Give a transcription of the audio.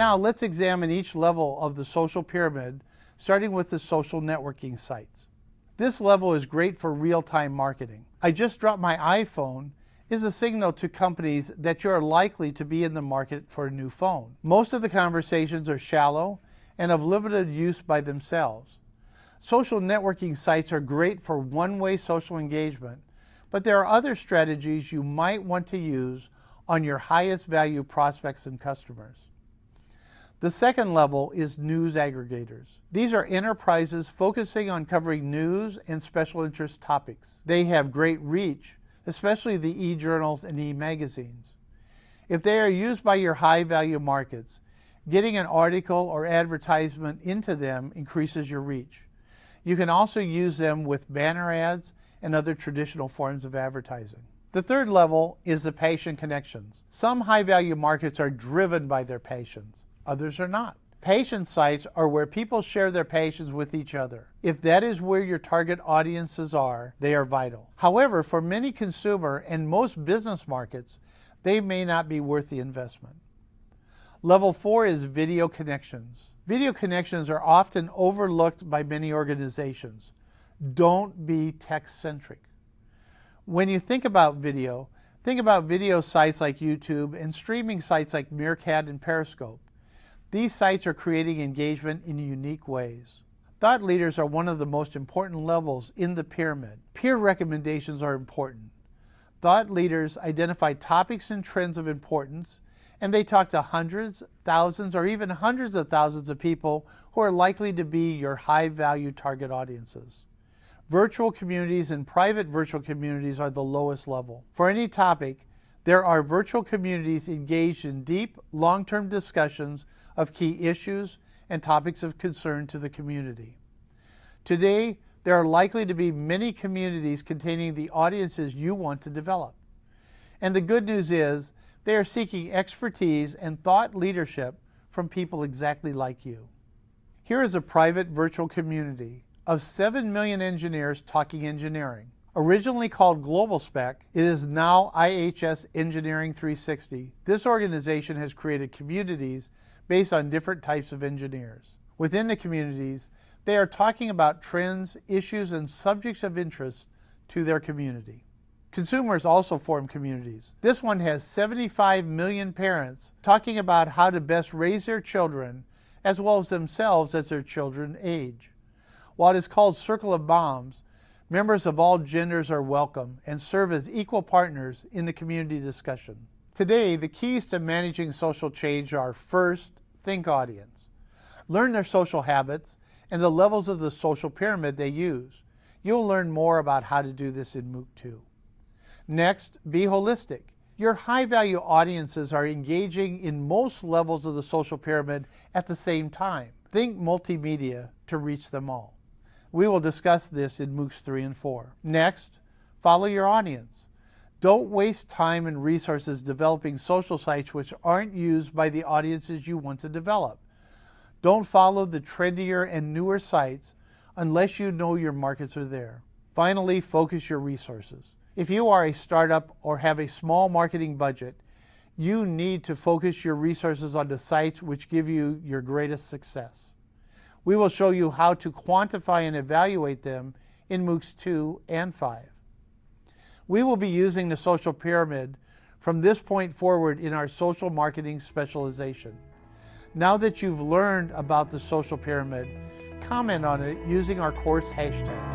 Now let's examine each level of the social pyramid, starting with the social networking sites. This level is great for real-time marketing. I just dropped my iPhone is a signal to companies that you are likely to be in the market for a new phone. Most of the conversations are shallow and of limited use by themselves. Social networking sites are great for one-way social engagement, but there are other strategies you might want to use on your highest value prospects and customers. The second level is news aggregators. These are enterprises focusing on covering news and special interest topics. They have great reach, especially the e-journals and e-magazines. If they are used by your high-value markets, getting an article or advertisement into them increases your reach. You can also use them with banner ads and other traditional forms of advertising. The third level is the passion connections. Some high-value markets are driven by their passions. Others are not. Passion sites are where people share their passions with each other. If that is where your target audiences are, they are vital. However, for many consumer and most business markets, they may not be worth the investment. Level 4 is video connections. Video connections are often overlooked by many organizations. Don't be tech-centric. When you think about video sites like YouTube and streaming sites like Meerkat and Periscope. These sites are creating engagement in unique ways. Thought leaders are one of the most important levels in the pyramid. Peer recommendations are important. Thought leaders identify topics and trends of importance, and they talk to hundreds, thousands, or even hundreds of thousands of people who are likely to be your high-value target audiences. Virtual communities and private virtual communities are the lowest level. For any topic, there are virtual communities engaged in deep, long-term discussions of key issues and topics of concern to the community. Today, there are likely to be many communities containing the audiences you want to develop. And the good news is, they are seeking expertise and thought leadership from people exactly like you. Here is a private virtual community of 7 million engineers talking engineering. Originally called Global Spec, it is now IHS Engineering 360. This organization has created communities based on different types of engineers. Within the communities, they are talking about trends, issues, and subjects of interest to their community. Consumers also form communities. This one has 75 million parents talking about how to best raise their children, as well as themselves as their children age. While it is called Circle of Moms, members of all genders are welcome and serve as equal partners in the community discussion. Today, the keys to managing social change are: first, think audience. Learn their social habits and the levels of the social pyramid they use. You'll learn more about how to do this in MOOC 2. Next, be holistic. Your high-value audiences are engaging in most levels of the social pyramid at the same time. Think multimedia to reach them all. We will discuss this in MOOCs 3 and 4. Next, follow your audience. Don't waste time and resources developing social sites which aren't used by the audiences you want to develop. Don't follow the trendier and newer sites unless you know your markets are there. Finally, focus your resources. If you are a startup or have a small marketing budget, you need to focus your resources on the sites which give you your greatest success. We will show you how to quantify and evaluate them in MOOCs 2 and 5. We will be using the social pyramid from this point forward in our social marketing specialization. Now that you've learned about the social pyramid, comment on it using our course hashtag.